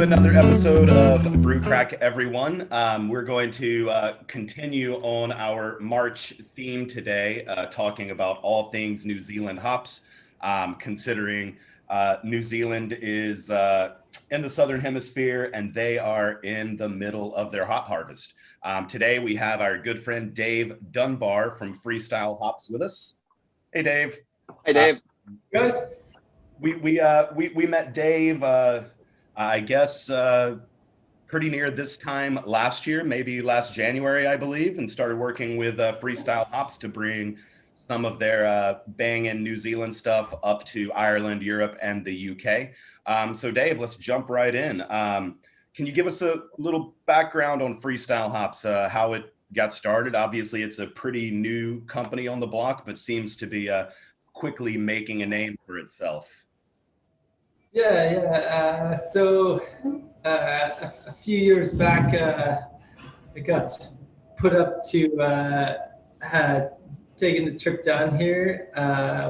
to another episode of Brew Crack, everyone. We're going to continue on our March theme today, talking about all things New Zealand hops, considering New Zealand is in the Southern Hemisphere and they are in the middle of their hop harvest. Today we have our good friend Dave Dunbar from Freestyle Hops with us. Hey, Dave. Hey, Dave. Guys, We met Dave, I guess, pretty near this time last year, maybe last January, I believe, and started working with Freestyle Hops to bring some of their banging New Zealand stuff up to Ireland, Europe, and the UK. So Dave, let's jump right in. Can you give us a little background on Freestyle Hops, how it got started? Obviously, it's a pretty new company on the block, but seems to be quickly making a name for itself. So a few years back, I got put up to taking a trip down here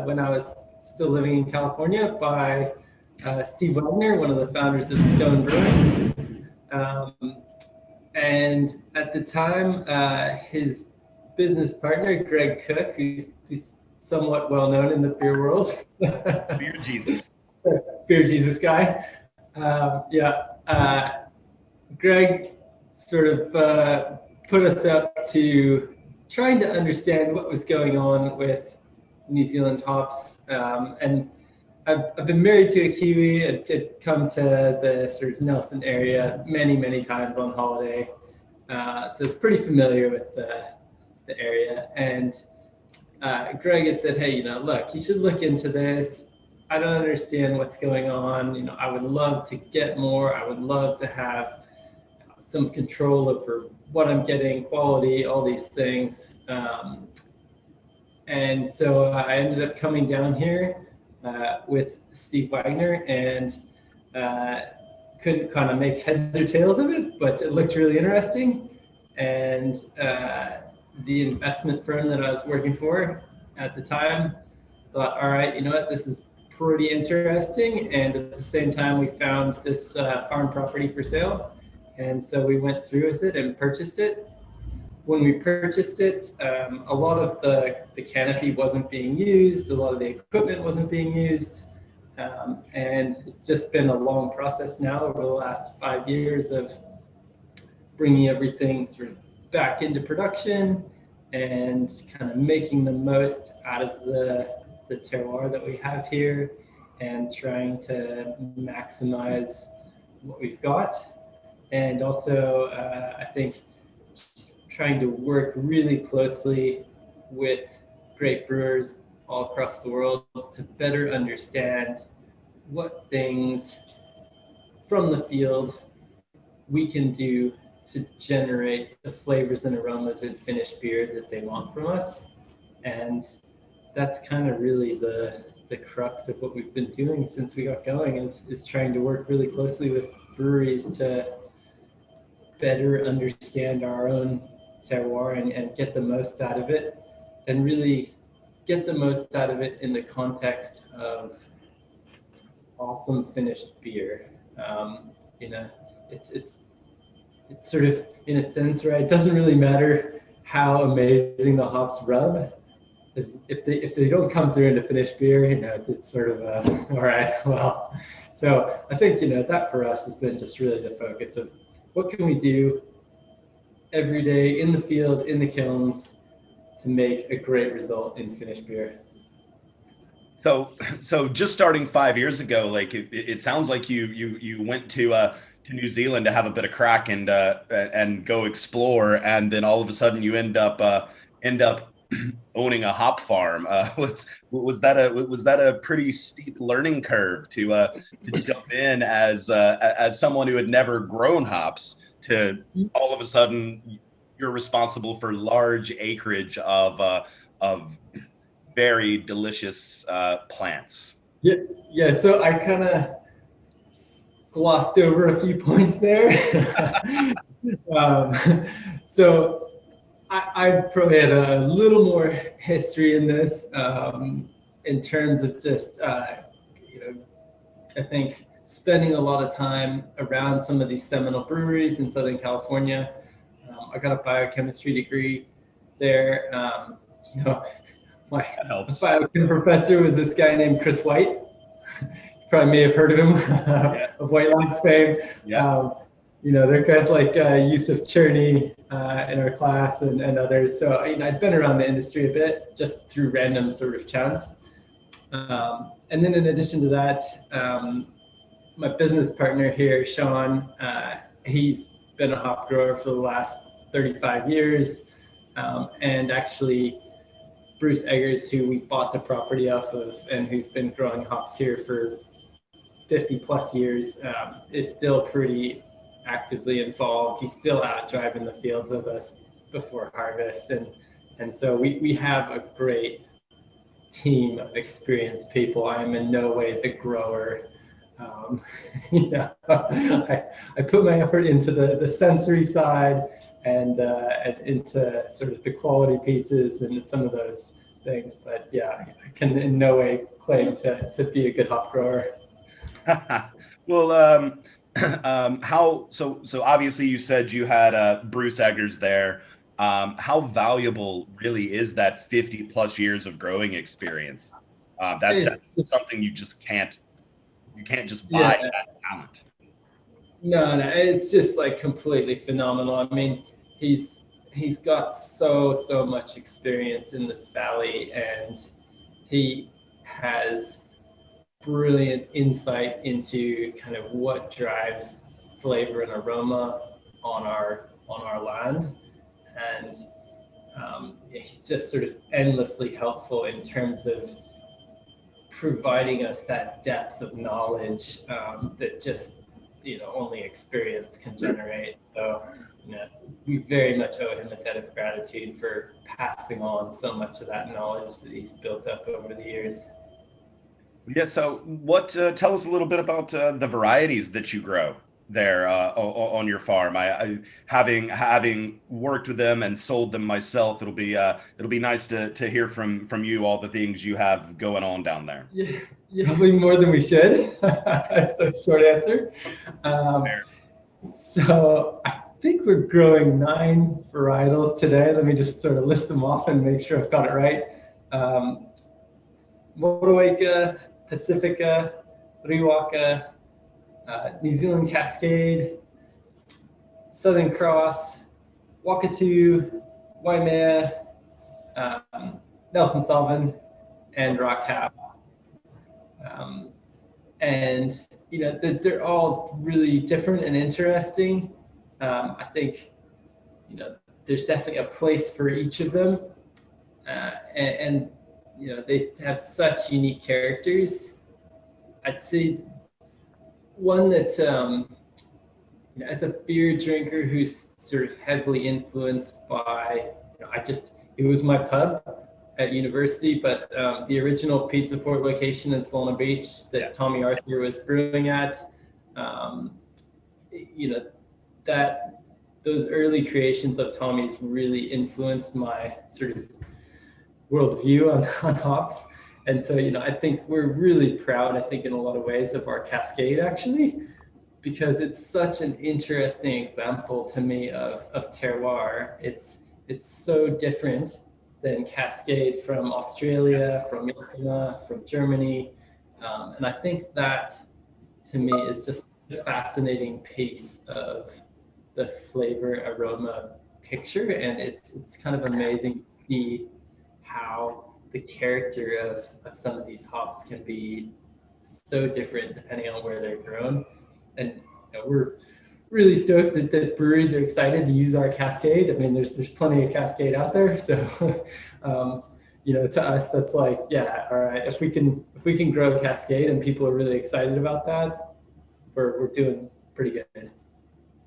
when I was still living in California by Steve Wagner, one of the founders of Stone Brewing. And at the time, his business partner, Greg Cook, who's somewhat well known in the beer world. Beer Jesus. Beer Jesus guy. Greg sort of put us up to trying to understand what was going on with New Zealand hops. And I've been married to a Kiwi and did come to the sort of Nelson area many, many times on holiday. So it's pretty familiar with the area. And Greg had said, hey, look, you should look into this. I don't understand what's going on. I would love to get more. I would love to have some control over what I'm getting, quality, all these things. And so I ended up coming down here with Steve Wagner and couldn't kind of make heads or tails of it, but it looked really interesting. And the investment firm that I was working for at the time thought, all right, you know what, this is pretty interesting. And at the same time, we found this farm property for sale. And so we went through with it and purchased it. When we purchased it, a lot of the canopy wasn't being used. A lot of the equipment wasn't being used. And it's just been a long process now over the last 5 years of bringing everything sort of back into production and kind of making the most out of the terroir that we have here and trying to maximize what we've got. And also, I think just trying to work really closely with great brewers all across the world to better understand what things from the field we can do to generate the flavors and aromas in finished beer that they want from us. And that's kind of really the crux of what we've been doing since we got going is trying to work really closely with breweries to better understand our own terroir and get the most out of it, and really get the most out of it in the context of awesome finished beer. It's sort of, in a sense, right? It doesn't really matter how amazing the hops rub. If they don't come through into finished beer, it's sort of all right, well. So I think that for us has been just really the focus of what can we do every day in the field, in the kilns, to make a great result in finished beer. So just starting 5 years ago, like it sounds like you went to New Zealand to have a bit of crack and go explore, and then all of a sudden you end up owning a hop farm. Was that a pretty steep learning curve to jump in as someone who had never grown hops to all of a sudden you're responsible for large acreage of very delicious plants? Yeah. So I kind of glossed over a few points there. So I probably had a little more history in this in terms of just, I think spending a lot of time around some of these seminal breweries in Southern California. I got a biochemistry degree there. You know, my That helps. biochem professor was this guy named Chris White. You probably may have heard of him, Yeah. of White Labs fame. Yeah. You know, there are guys like Yusuf Cherny in our class and others. So, you know, I've been around the industry a bit just through random sort of chance. And then in addition to that, my business partner here, Sean, he's been a hop grower for the last 35 years. And actually, Bruce Eggers, who we bought the property off of and who's been growing hops here for 50 plus years, is still pretty actively involved. He's still out driving the fields with us before harvest. And so we have a great team of experienced people. I'm in no way the grower. You know, I put my effort into the sensory side and into sort of the quality pieces and some of those things. But yeah, I can in no way claim to be a good hop grower. Well, so obviously you said you had Bruce Eggers there. How valuable really is that 50 plus years of growing experience? That's something you can't just buy that talent. No, it's just like completely phenomenal. I mean, he's got so much experience in this valley, and he has brilliant insight into kind of what drives flavor and aroma on our land. And he's just sort of endlessly helpful in terms of providing us that depth of knowledge that just, you know, only experience can generate. So, you know, we very much owe him a debt of gratitude for passing on so much of that knowledge that he's built up over the years. Yeah. So, tell us a little bit about the varieties that you grow there on your farm. I having worked with them and sold them myself, it'll be nice to hear from you all the things you have going on down there. Yeah, probably more than we should. That's the short answer. So I think we're growing 9 varietals today. Let me just sort of list them off and make sure I've got it right. Motueka, Pacifica, Riwaka, New Zealand Cascade, Southern Cross, Wakatu, Waimea, Nelson Sauvin, and Rock Cap. And you know, they're all really different and interesting. I think, you know, there's definitely a place for each of them, and you know, they have such unique characters. I'd say one that, you know, as a beer drinker who's sort of heavily influenced by, you know, it was my pub at university, but the original Pizza Port location in Solana Beach that Tommy Arthur was brewing at, you know, those early creations of Tommy's really influenced my sort of worldview on hops. And so, you know, I think we're really proud, I think in a lot of ways, of our Cascade actually, because it's such an interesting example to me of terroir. It's so different than Cascade from Australia, from Yakima, from Germany. And I think that to me is just a fascinating piece of the flavor aroma picture. And it's kind of amazing to see how the character of some of these hops can be so different depending on where they're grown. And you know, we're really stoked that breweries are excited to use our Cascade. I mean, there's plenty of Cascade out there. So, you know, to us, that's like, yeah, all right, if we can grow Cascade and people are really excited about that, we're doing pretty good.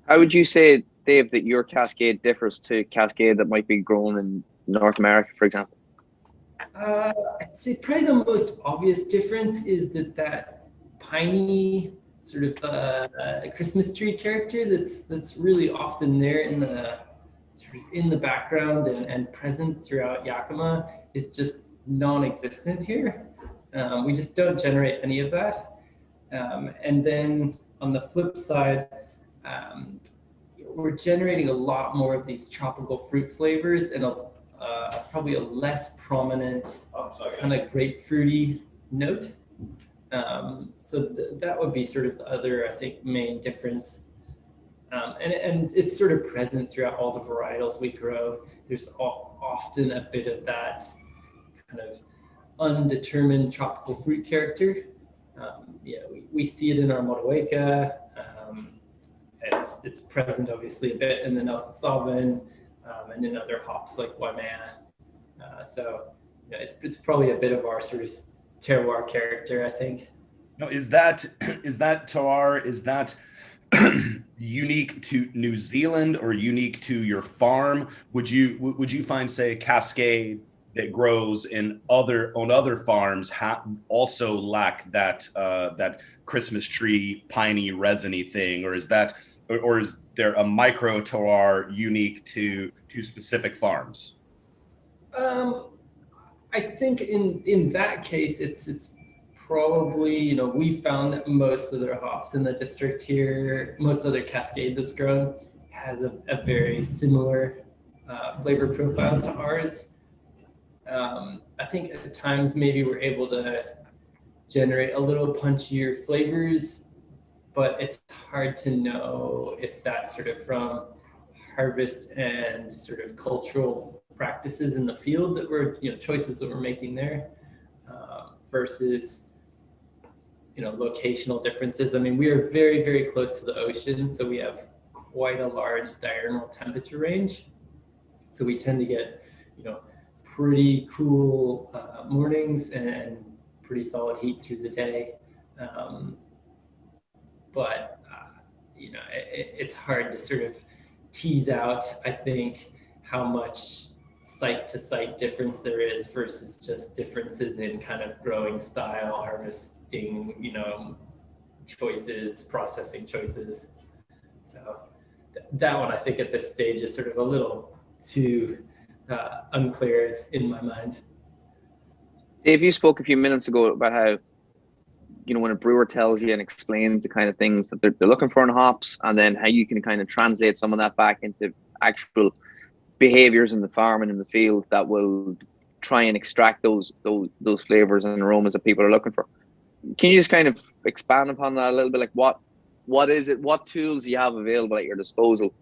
How would you say, Dave, that your Cascade differs to Cascade that might be grown in North America, for example? I'd say probably the most obvious difference is that piney sort of Christmas tree character that's really often there in the background and present throughout Yakima is just non-existent here. We just don't generate any of that. And then on the flip side, we're generating a lot more of these tropical fruit flavors and probably a less prominent kind of grapefruity note. So that would be sort of the other, I think, main difference. And it's sort of present throughout all the varietals we grow. There's often a bit of that kind of undetermined tropical fruit character. We see it in our Motueka. It's present obviously a bit in the Nelson Sauvin and in other hops like Waimea. So it's probably a bit of our sort of terroir character, I think. No, is that terroir? Is that unique to New Zealand or unique to your farm? Would you find, say, a Cascade that grows on other farms also lack that Christmas tree piney resiny thing, or is there a micro terroir unique to specific farms? I think in that case, it's probably, we found that most of their hops in the district here, most other Cascade that's grown has a very similar flavor profile to ours. I think at times maybe we're able to generate a little punchier flavors, but it's hard to know if that's sort of from harvest and sort of cultural practices in the field that we're, choices that we're making there versus, locational differences. I mean, we are very, very close to the ocean, so we have quite a large diurnal temperature range. So we tend to get, pretty cool mornings and pretty solid heat through the day. But it's hard to sort of tease out, I think, how much site to site difference there is versus just differences in kind of growing style, harvesting, choices, processing choices. So that one, I think at this stage is sort of a little too unclear in my mind. Dave, you spoke a few minutes ago about how, when a brewer tells you and explains the kind of things that they're looking for in hops, and then how you can kind of translate some of that back into actual behaviors in the farm and in the field that will try and extract those flavors and aromas that people are looking for. Can you just kind of expand upon that a little bit? Like what is it? What tools do you have available at your disposal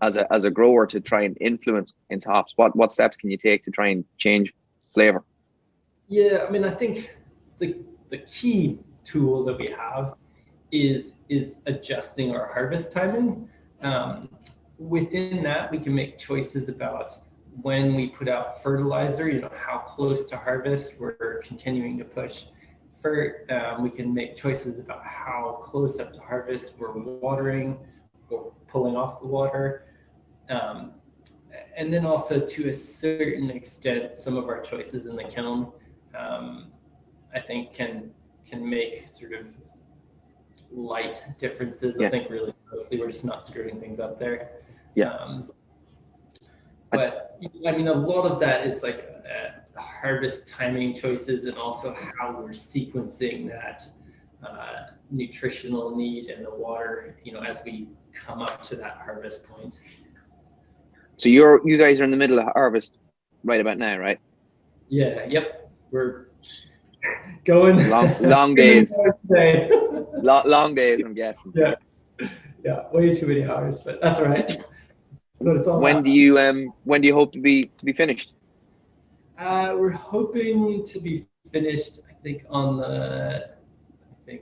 as a grower to try and influence into hops? What steps can you take to try and change flavor? Yeah, I mean, I think the key tool that we have is adjusting our harvest timing. Within that, we can make choices about when we put out fertilizer, how close to harvest we're continuing to push fert. We can make choices about how close up to harvest we're watering or pulling off the water. And then also, to a certain extent, some of our choices in the kiln, I think can make sort of light differences. Yeah. I think really mostly we're just not screwing things up there. Yeah. But I mean, a lot of that is like harvest timing choices, and also how we're sequencing that nutritional need and the water, as we come up to that harvest point. So you guys are in the middle of harvest right about now, right? Yeah. Yep. We're going long days. long days, I'm guessing. Yeah. Way too many hours, but that's all right. So it's all. When do you hope to be finished? We're hoping to be finished, I think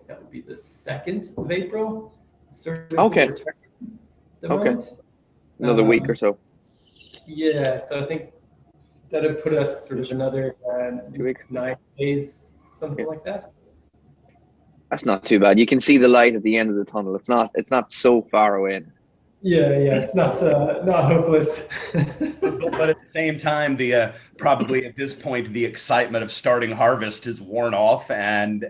that would be the 2nd of April. Sort of. Okay. Moment. Another week or so. Yeah, so I think that would put us sort of another 2 weeks, 9 days, something like that. That's not too bad. You can see the light at the end of the tunnel. It's not so far away. Yeah, it's not hopeless. But at the same time, the probably at this point the excitement of starting harvest is worn off, and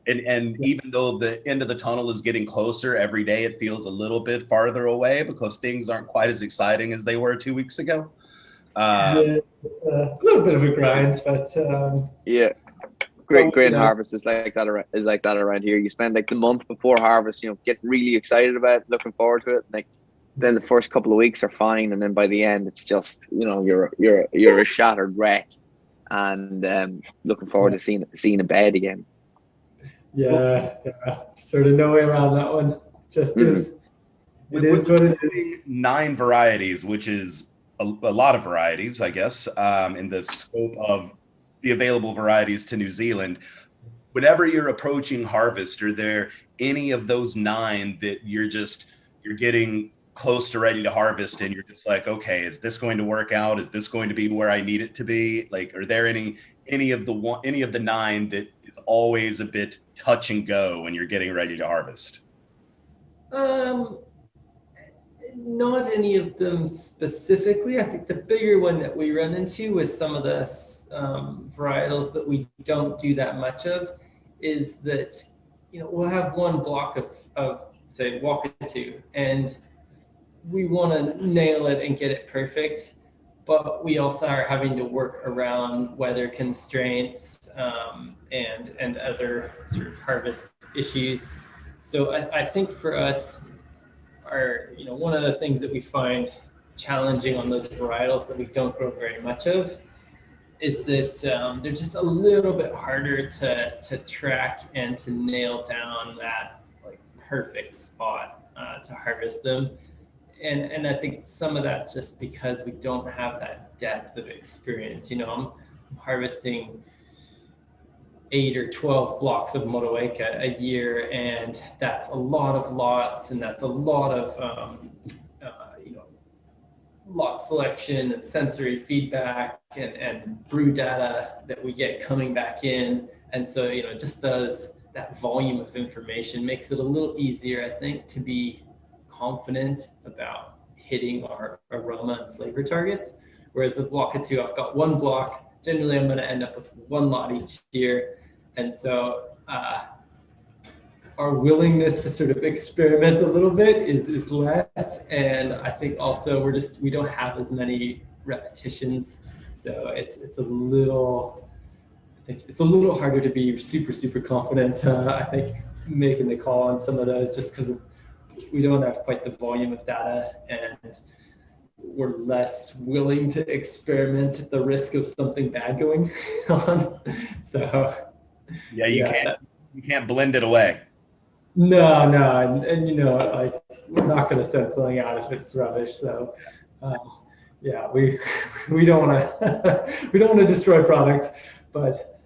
even though the end of the tunnel is getting closer every day, it feels a little bit farther away because things aren't quite as exciting as they were 2 weeks ago. Yeah, it's a little bit of a grind, but yeah. Great So, grain harvest is like that around here. You spend like the month before harvest, getting really excited about it, looking forward to it. Like then the first couple of weeks are fine, and then by the end, it's just you're a shattered wreck, and looking forward to seeing a bed again. Yeah, sort of no way around that one. Just is. It is what it is. 9 varieties, which is a lot of varieties, I guess, in the scope of the available varieties to New Zealand. Whenever you're approaching harvest, are there any of those 9 that you're getting close to ready to harvest and you're just like, okay, is this going to work out? Is this going to be where I need it to be? Like, are there any of the 9 that is always a bit touch and go when you're getting ready to harvest? Not any of them specifically. I think the bigger one that we run into with some of the varietals that we don't do that much of is that, we'll have one block of say Wakatu, and we want to nail it and get it perfect, but we also are having to work around weather constraints and other sort of harvest issues. So I think for us, one of the things that we find challenging on those varietals that we don't grow very much of is that they're just a little bit harder to track and to nail down that like perfect spot to harvest them. And I think some of that's just because we don't have that depth of experience. I'm harvesting 8 or 12 blocks of Motueka a year, and that's a lot of lots, and that's a lot of lot selection and sensory feedback and brew data that we get coming back in. And so just that volume of information makes it a little easier, I think, to be confident about hitting our aroma and flavor targets. Whereas with Wakatu, I've got one block. Generally, I'm going to end up with one lot each year. And so our willingness to sort of experiment a little bit is less. And I think also we don't have as many repetitions. So it's a little harder to be super, super confident, I think, making the call on some of those just because we don't have quite the volume of data, and we're less willing to experiment at the risk of something bad going on. So yeah, you can't blend it away. No, and like we're not going to send something out if it's rubbish. So we don't want to destroy product, but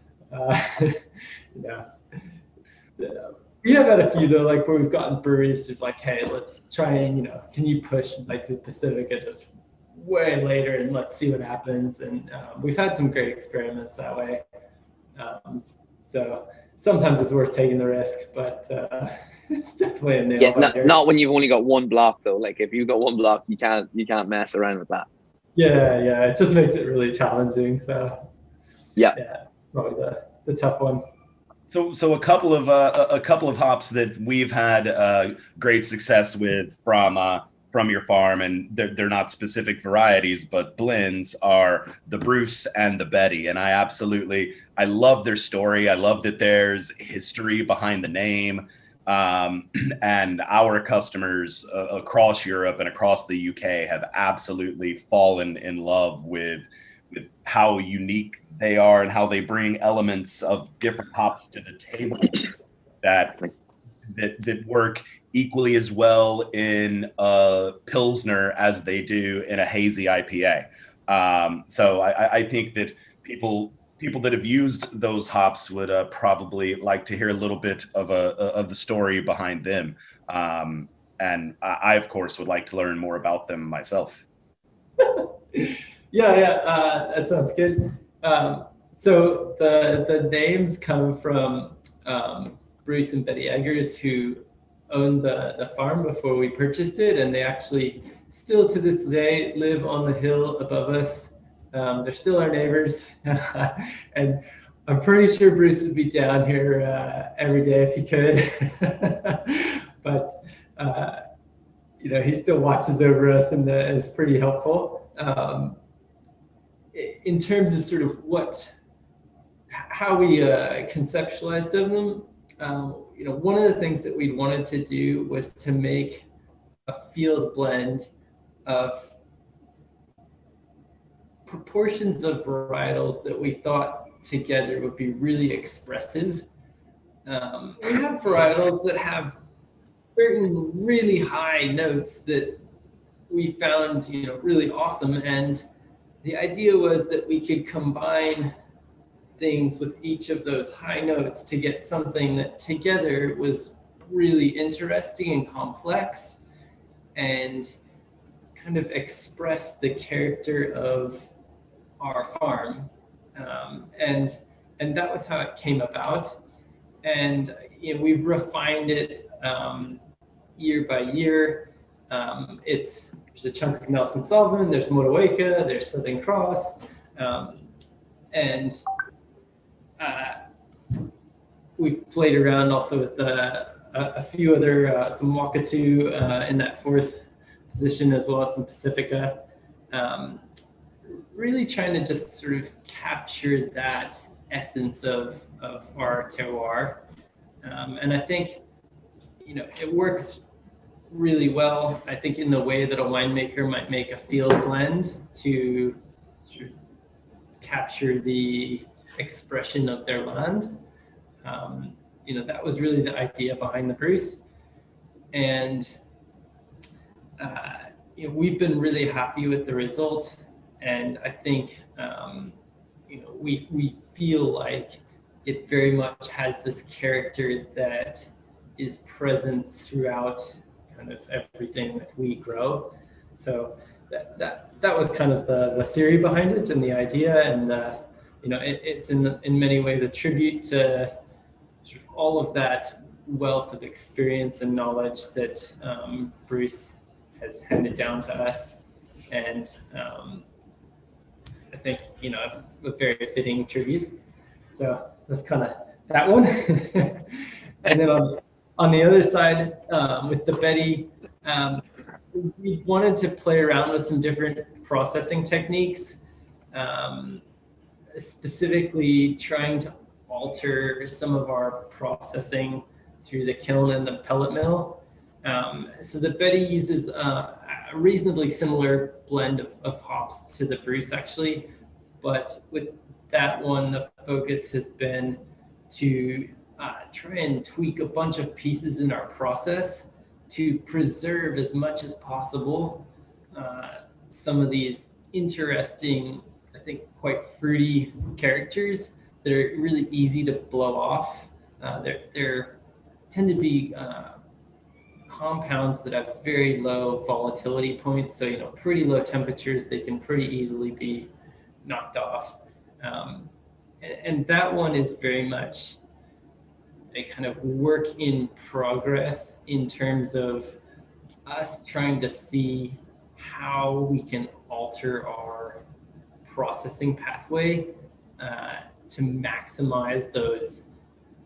we have had a few though, like where we've gotten breweries to like, hey, let's try and can you push like the Pacifica just way later and let's see what happens. And we've had some great experiments that way. So sometimes it's worth taking the risk, but it's definitely a nail. Yeah, not when you've only got one block though. Like if you've got one block, you can't mess around with that. Yeah, it just makes it really challenging. So yeah, probably the tough one. So a couple of hops that we've had great success with from your farm, and they're not specific varieties, but blends, are the Bruce and the Betty. And I love their story. I love that there's history behind the name. And our customers across Europe and across the UK have absolutely fallen in love with how unique they are and how they bring elements of different hops to the table that work equally as well in a Pilsner as they do in a hazy IPA. So I think that people that have used those hops would probably like to hear a little bit of the story behind them. And I, of course, would like to learn more about them myself. That sounds good. So the names come from Bruce and Betty Eggers, who owned the farm before we purchased it, and they actually still to this day live on the hill above us. They're still our neighbors, and I'm pretty sure Bruce would be down here every day if he could. But he still watches over us and is pretty helpful. In terms of sort of what how we conceptualized of them. One of the things that we wanted to do was to make a field blend of proportions of varietals that we thought together would be really expressive. We have varietals that have certain really high notes that we found, really awesome. And the idea was that we could combine things with each of those high notes to get something that together was really interesting and complex and kind of express the character of our farm. And that was how it came about. And we've refined it year by year. There's a chunk of Nelson Sullivan, there's Motueka, there's Southern Cross, and we've played around also with a few other, some Wakatu in that fourth position, as well as some Pacifica. Really trying to just sort of capture that essence of our terroir. And I think, it works really well, I think, in the way that a winemaker might make a field blend to sort of capture the expression of their land. That was really the idea behind the Bruce. And we've been really happy with the result. And I think, we feel like it very much has this character that is present throughout kind of everything that we grow. So that was kind of the theory behind it and the idea. And, it's in many ways a tribute to sort of all of that wealth of experience and knowledge that Bruce has handed down to us. And I think, a very fitting tribute. So that's kind of that one. And then on the other side, with the Betty, we wanted to play around with some different processing techniques, specifically trying to alter some of our processing through the kiln and the pellet mill. So the Betty uses a reasonably similar blend of hops to the Bruce, actually. But with that one, the focus has been to try and tweak a bunch of pieces in our process to preserve as much as possible some of these interesting, I think, quite fruity characters that are really easy to blow off. They're tend to be compounds that have very low volatility points. So, pretty low temperatures, they can pretty easily be knocked off. And that one is very much a kind of work in progress in terms of us trying to see how we can alter our processing pathway to maximize those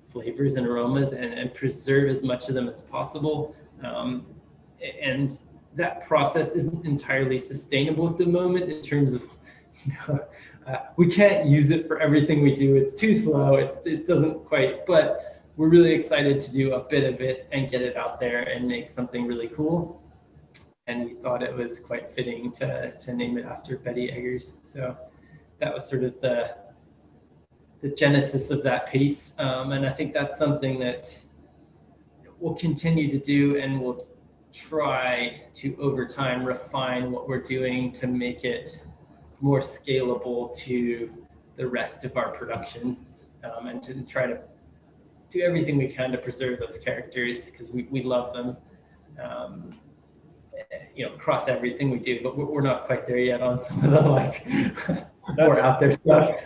flavors and aromas and preserve as much of them as possible. And that process isn't entirely sustainable at the moment in terms of, we can't use it for everything we do. It's too slow. It doesn't quite, but we're really excited to do a bit of it and get it out there and make something really cool. And we thought it was quite fitting to name it after Betty Eggers. So that was sort of the genesis of that piece. And I think that's something that we'll continue to do, and we'll try to, over time, refine what we're doing to make it more scalable to the rest of our production, and to try to do everything we can to preserve those characters, because we love them, across everything we do, but we're not quite there yet on some of the more out there stuff.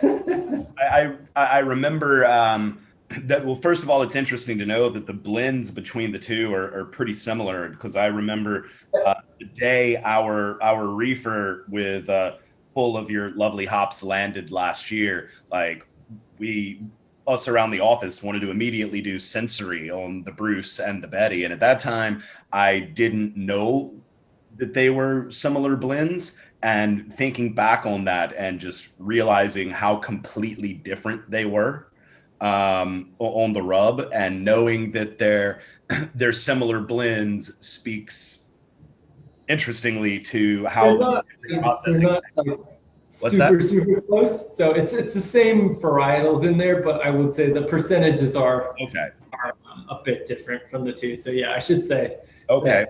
I remember that. Well, first of all, it's interesting to know that the blends between the two are pretty similar, because I remember the day our reefer with full of your lovely hops landed last year, like us around the office wanted to immediately do sensory on the Bruce and the Betty. And at that time, I didn't know that they were similar blends, and thinking back on that and just realizing how completely different they were on the rub, and knowing that they're similar blends speaks interestingly to how they're processing. not like What's that? super close. So it's the same varietals in there, but I would say the percentages are Okay. A bit different from the two. So yeah, I should say. Okay.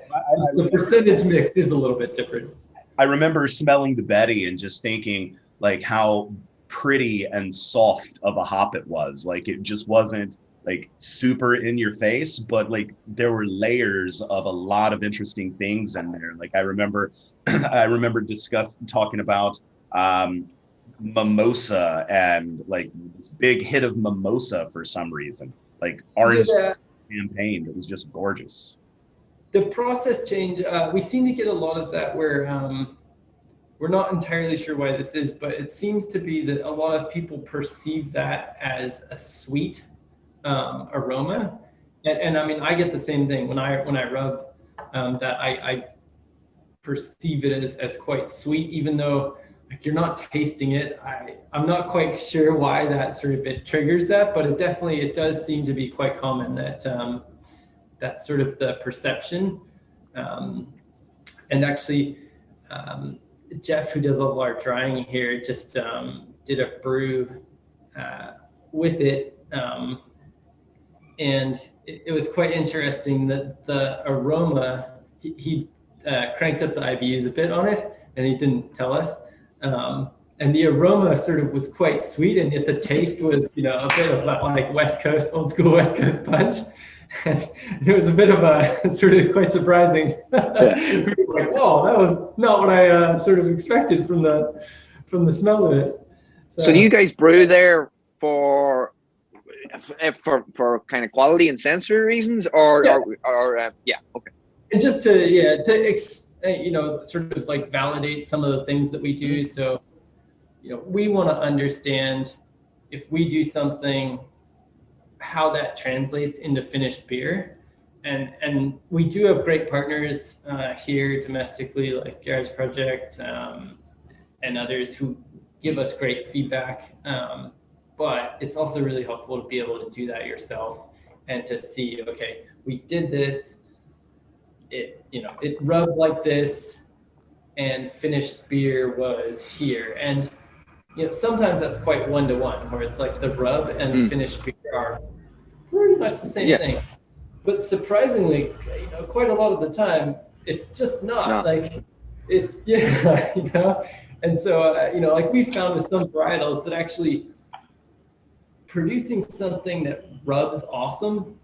The percentage mix is a little bit different. I remember smelling the Betty and just thinking like how pretty and soft of a hop it was. Like it just wasn't like super in your face, but like there were layers of a lot of interesting things in there. Like I remember talking about mimosa, and like this big hit of mimosa for some reason, like orange champagne. It was just gorgeous. The process change, we seem to get a lot of that where we're not entirely sure why this is, but it seems to be that a lot of people perceive that as a sweet aroma. And I mean, I get the same thing when I rub that I perceive it as quite sweet, even though like you're not tasting it. I'm not quite sure why that sort of it triggers that, but it does seem to be quite common that that's sort of the perception. And actually, Jeff, who does all of our drying here, just did a brew with it. And it was quite interesting that the aroma, he cranked up the IBUs a bit on it, and he didn't tell us. And the aroma sort of was quite sweet, and yet the taste was, you know, a bit of like old school West Coast punch. And it was a bit of a sort of quite surprising. We were like, whoa, that was not what I sort of expected from the smell of it. So do you guys brew there for kind of quality and sensory reasons, or okay. And just to sort of like validate some of the things that we do. So, you know, we want to understand if we do something, how that translates into finished beer. And we do have great partners here domestically, like Garage Project and others who give us great feedback. But it's also really helpful to be able to do that yourself and to see, okay, we did this, it rubbed like this, and finished beer was here. And you know, sometimes that's quite one-to-one, where it's like the rub and finished beer are pretty much the same thing. But surprisingly, you know, quite a lot of the time, it's just not. Like it's you know. And so you know, like we found with some varietals that actually producing something that rubs awesome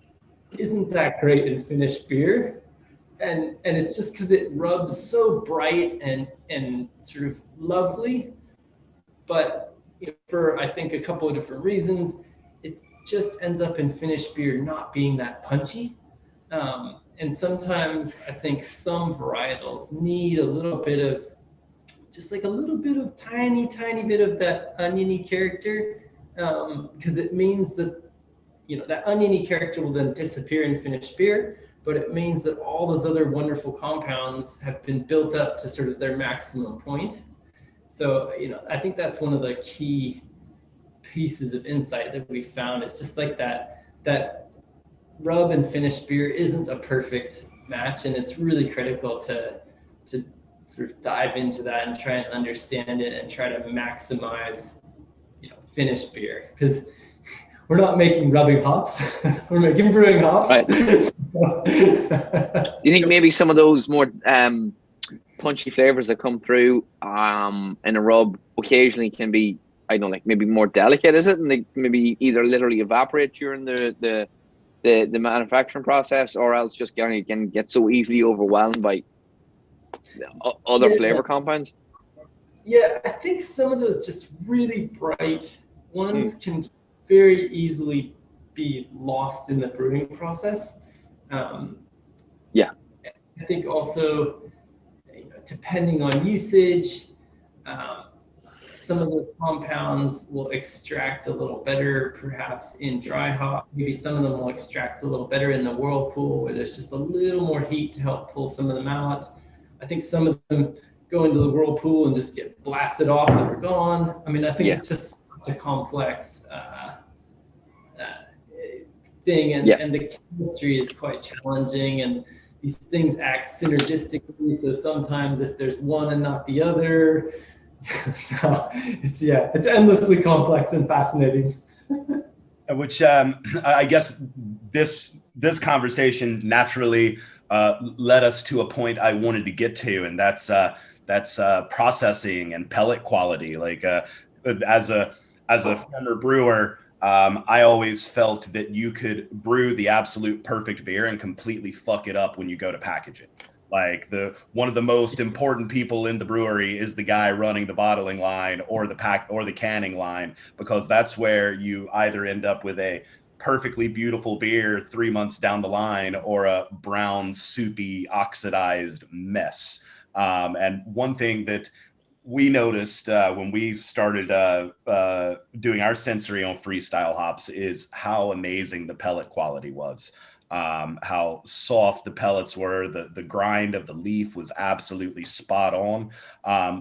isn't that great in finished beer. And it's just because it rubs so bright and sort of lovely. But you know, for I think a couple of different reasons, it just ends up in finished beer not being that punchy. And sometimes I think some varietals need a little bit of, just like a little bit of tiny bit of that oniony character, because it means that, you know, that oniony character will then disappear in finished beer, but it means that all those other wonderful compounds have been built up to sort of their maximum point. So, you know, I think that's one of the key pieces of insight that we found. Is just like that rub and finished beer isn't a perfect match, and it's really critical to sort of dive into that and try and understand it and try to maximize, you know, finished beer, because we're not making rubbing hops, we're making brewing hops. Right. You think maybe some of those more punchy flavors that come through in a rub occasionally can be, I don't know, like maybe more delicate, is it? And they maybe either literally evaporate during the manufacturing process, or else just can get so easily overwhelmed by other flavor compounds? Yeah, I think some of those just really bright ones can very easily be lost in the brewing process. I think also, you know, depending on usage, some of those compounds will extract a little better perhaps in dry hop. Maybe some of them will extract a little better in the whirlpool, where there's just a little more heat to help pull some of them out. I think some of them go into the whirlpool and just get blasted off and are gone. I mean, I think it's just such a complex thing, and the chemistry is quite challenging, and these things act synergistically. So sometimes if there's one and not the other, so it's endlessly complex and fascinating. Which I guess this conversation naturally led us to a point I wanted to get to, and that's processing and pellet quality. Like as a former brewer, I always felt that you could brew the absolute perfect beer and completely fuck it up when you go to package it. Like one of the most important people in the brewery is the guy running the bottling line or the canning line, because that's where you either end up with a perfectly beautiful beer 3 months down the line or a brown, soupy, oxidized mess. And one thing that we noticed when we started doing our sensory on Freestyle Hops is how amazing the pellet quality was. How soft the pellets were, the grind of the leaf was absolutely spot on.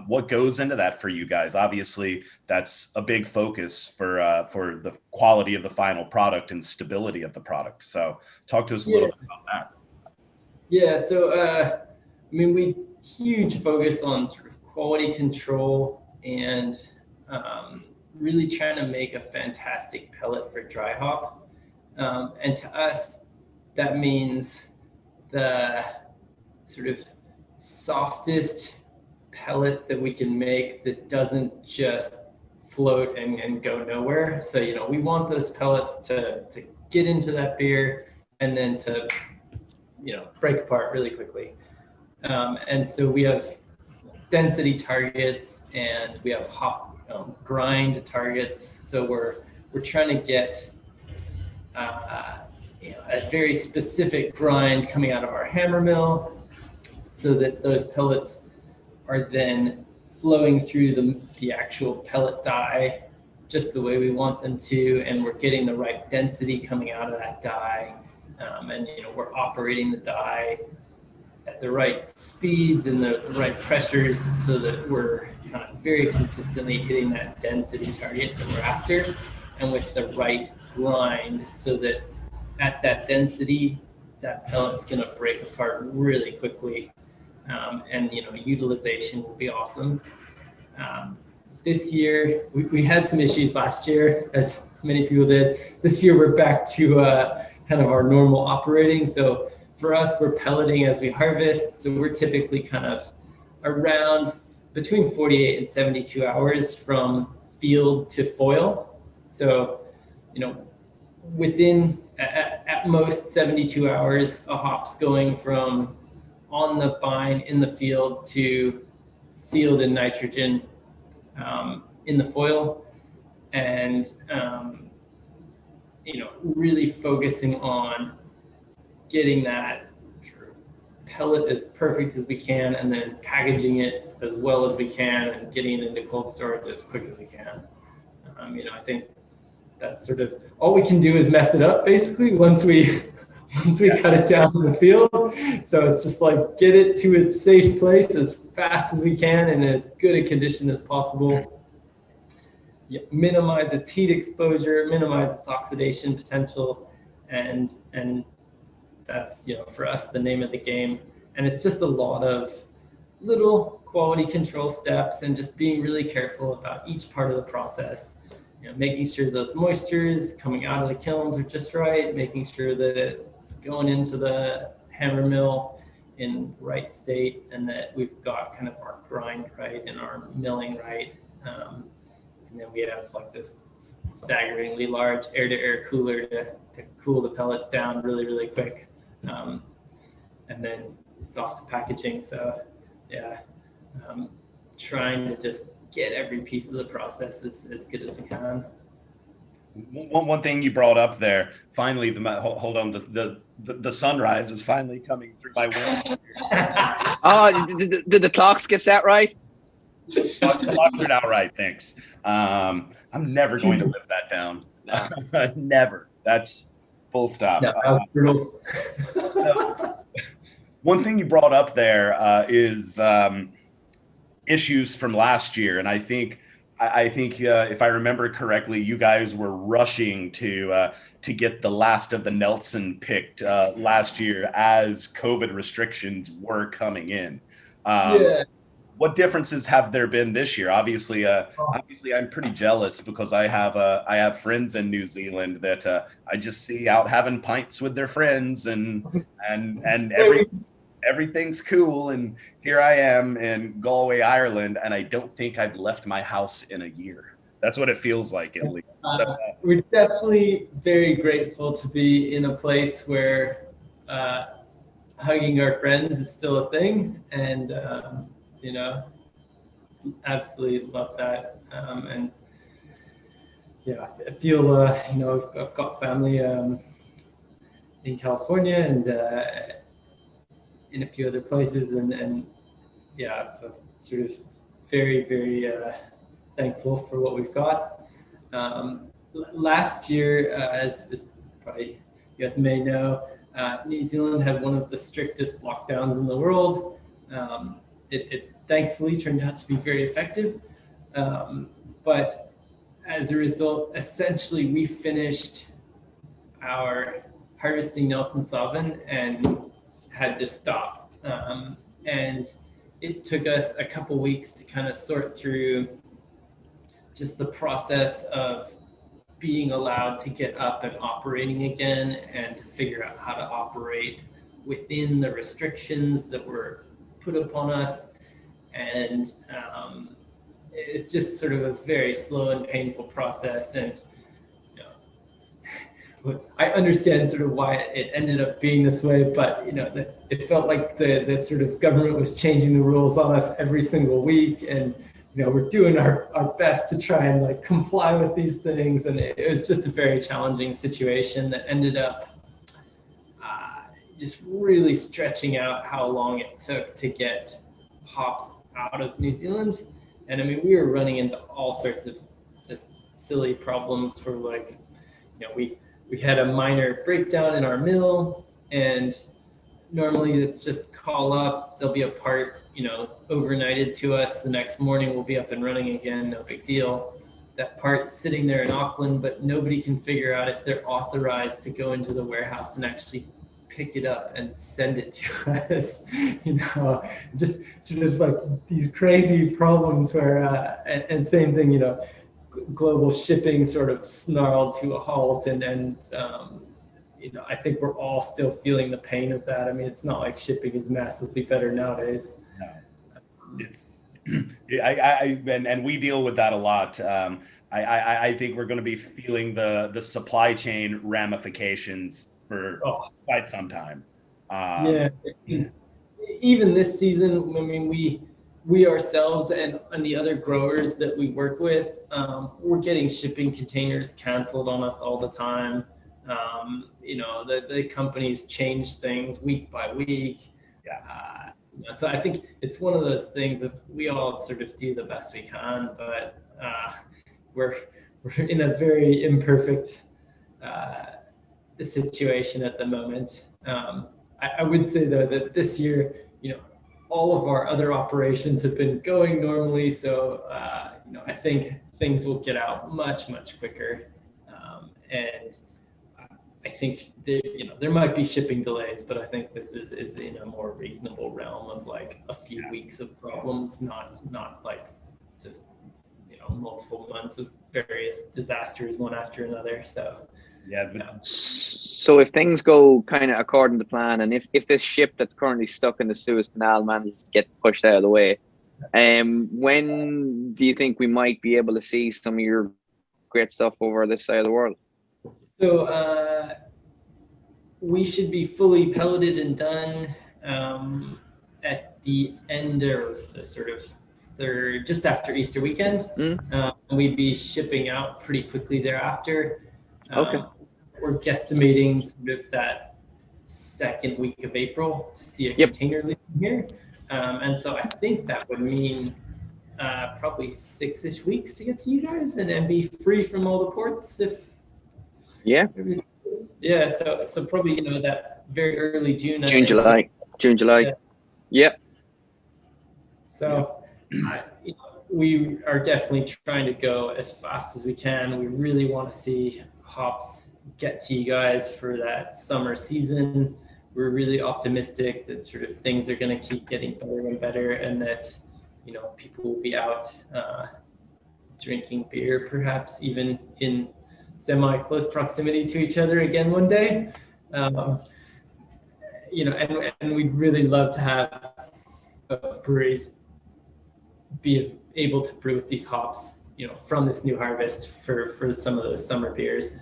What goes into that for you guys? Obviously, that's a big focus for the quality of the final product and stability of the product. So talk to us a little bit about that. Yeah, so I mean, we huge focus on sort of quality control and really trying to make a fantastic pellet for dry hop. And to us, that means the sort of softest pellet that we can make that doesn't just float and go nowhere. So, we want those pellets to get into that beer and then to, break apart really quickly. And so we have density targets and we have hop grind targets. So we're trying to get a very specific grind coming out of our hammer mill so that those pellets are then flowing through the actual pellet die just the way we want them to, and we're getting the right density coming out of that die. And we're operating the die at the right speeds and the right pressures so that we're kind of very consistently hitting that density target that we're after, and with the right grind so that at that density, that pellet's going to break apart really quickly, and utilization will be awesome. This year, we had some issues last year, as many people did. This year, we're back to kind of our normal operating. So for us, we're pelleting as we harvest. So we're typically kind of around between 48 and 72 hours from field to foil. So, within at most 72 hours, a hop's going from on the vine in the field to sealed in nitrogen in the foil, and really focusing on getting that pellet as perfect as we can, and then packaging it as well as we can, and getting it into cold storage as quick as we can. I think that's sort of all we can do is mess it up basically once we cut it down in the field. So it's just like get it to its safe place as fast as we can and in as good a condition as possible. Minimize its heat exposure, minimize its oxidation potential, and that's for us the name of the game. And it's just a lot of little quality control steps and just being really careful about each part of the process. Making sure those moistures coming out of the kilns are just right, making sure that it's going into the hammer mill in the right state, and that we've got kind of our grind right and our milling right. And then we have like this staggeringly large air-to-air cooler to cool the pellets down really, really quick. And then it's off to packaging. So trying to just get every piece of the process as good as we can. One thing you brought up there, finally, hold on, the sunrise is finally coming through my window. Oh, did the clocks get set right? The clocks are now right, thanks. I'm never going to live that down. No. Never. That's full stop. No, One thing you brought up there is issues from last year, and I think if I remember correctly, you guys were rushing to get the last of the Nelson picked last year as COVID restrictions were coming in. Yeah. What differences have there been this year? Obviously, I'm pretty jealous because I have friends in New Zealand that I just see out having pints with their friends, and everything's cool, and here I am in Galway, Ireland, and I don't think I've left my house in a year. That's what it feels like, at least. We're definitely very grateful to be in a place where hugging our friends is still a thing, and you know, absolutely love that. And yeah, I feel you know, I've got family in California and in a few other places, and yeah, I'm sort of very thankful for what we've got. Last year, as probably you guys may know, New Zealand had one of the strictest lockdowns in the world. It thankfully turned out to be very effective, but as a result, essentially we finished our harvesting Nelson Sauvin and had to stop. And it took us a couple weeks to kind of sort through just the process of being allowed to get up and operating again, and to figure out how to operate within the restrictions that were put upon us. And it's just sort of a very slow and painful process. And I understand sort of why it ended up being this way, but you know, it felt like the sort of government was changing the rules on us every single week, and you know, we're doing our best to try and like comply with these things, and it was just a very challenging situation that ended up just really stretching out how long it took to get hops out of New Zealand. And I mean, we were running into all sorts of just silly problems for, like, you know, we had a minor breakdown in our mill, and normally it's just call up, there'll be a part, you know, overnighted to us, the next morning we'll be up and running again, no big deal. That part sitting there in Auckland, but nobody can figure out if they're authorized to go into the warehouse and actually pick it up and send it to us. You know, just sort of like these crazy problems where, and same thing, you know, global shipping sort of snarled to a halt, and you know, I think we're all still feeling the pain of that. I mean, it's not like shipping is massively better nowadays. No, it's and we deal with that a lot. I think we're going to be feeling the supply chain ramifications for quite some time. Yeah, even this season, I mean, we ourselves and the other growers that we work with, we're getting shipping containers canceled on us all the time. You know, the companies change things week by week. Yeah. So I think it's one of those things of we all sort of do the best we can, but we're in a very imperfect situation at the moment. I would say though that this year, you know, all of our other operations have been going normally, so you know, I think things will get out much quicker, and I think there might be shipping delays, but I think this is in a more reasonable realm of like a few weeks of problems, not like just, you know, multiple months of various disasters one after another. So yeah. So if things go kind of according to plan, and if this ship that's currently stuck in the Suez Canal manages to get pushed out of the way, when do you think we might be able to see some of your great stuff over this side of the world? So we should be fully pelleted and done at the end of the sort of just after Easter weekend. And we'd be shipping out pretty quickly thereafter. Okay. We're guesstimating sort of that second week of April to see a container leaving here. And so I think that would mean probably 6-ish weeks to get to you guys and be free from all the ports if yeah. Yeah, so probably, you know, that very early June. July. June, July. Yeah. Yep. So we are definitely trying to go as fast as we can. We really want to see hops get to you guys for that summer season. We're really optimistic that sort of things are going to keep getting better and better, and that, you know, people will be out drinking beer, perhaps even in semi-close proximity to each other again one day. You know, and we'd really love to have breweries be able to brew with these hops, you know, from this new harvest for some of those summer beers.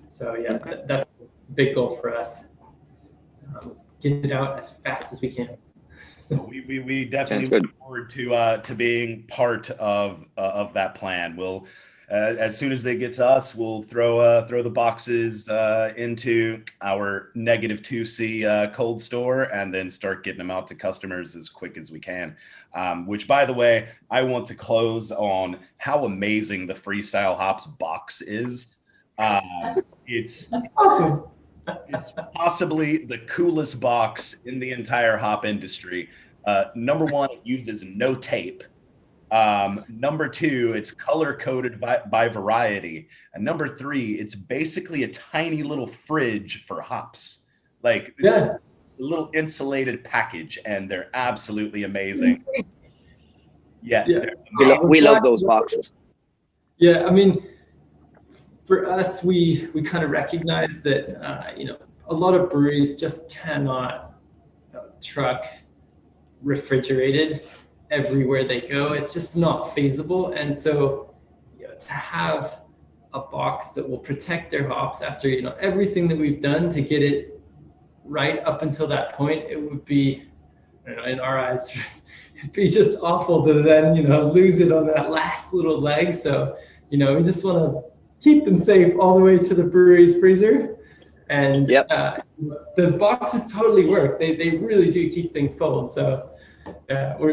So yeah, that's a big goal for us. Get it out as fast as we can. We definitely look forward to being part of that plan. We'll as soon as they get to us, we'll throw the boxes into our -2C cold store, and then start getting them out to customers as quick as we can. Which, by the way, I want to close on how amazing the Freestyle Hops box is. It's awesome. It's possibly the coolest box in the entire hop industry. Number one, it uses no tape. Number two, it's color coded by variety. And number three, it's basically a tiny little fridge for hops. Like, it's a little insulated package, and they're absolutely amazing. Yeah. We love those boxes. Yeah, I mean, for us, we kind of recognize that, you know, a lot of breweries just cannot truck refrigerated everywhere they go. It's just not feasible. And so, you know, to have a box that will protect their hops after, you know, everything that we've done to get it right up until that point, it would be, I don't know, in our eyes, it'd be just awful to then, you know, lose it on that last little leg. So, you know, we just want to keep them safe all the way to the brewery's freezer. And those boxes totally work. They really do keep things cold. So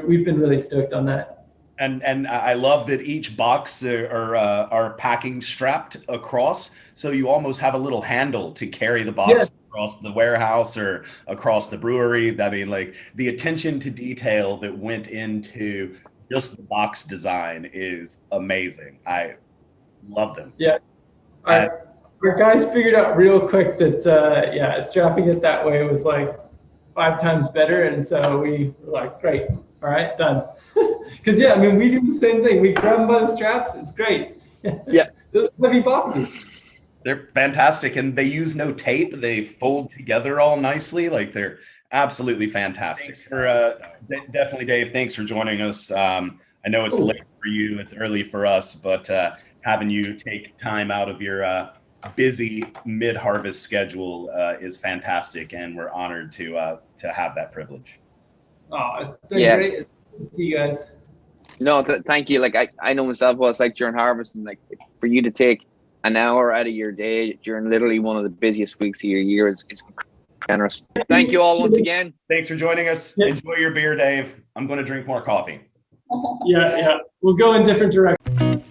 we've been really stoked on that. And I love that each box are packing strapped across, so you almost have a little handle to carry the box across the warehouse or across the brewery. I mean, like, the attention to detail that went into just the box design is amazing. I love them. Yeah. Our guys figured out real quick that, strapping it that way was like 5 times better. And so we were like, great. All right, done. Because, I mean, we do the same thing. We grab them by the straps. It's great. Yeah. Those heavy boxes. They're fantastic. And they use no tape. They fold together all nicely. Like, they're absolutely fantastic. Definitely, Dave, thanks for joining us. I know it's late for you. It's early for us. But having you take time out of your busy mid-harvest schedule is fantastic, and we're honored to have that privilege. Oh, it's been great to see you guys. No, thank you. Like, I know myself what it's like during harvest, and like, for you to take an hour out of your day during literally one of the busiest weeks of your year is generous. Thank you all once again. Thanks for joining us. Yep. Enjoy your beer, Dave. I'm going to drink more coffee. Yeah. We'll go in different directions.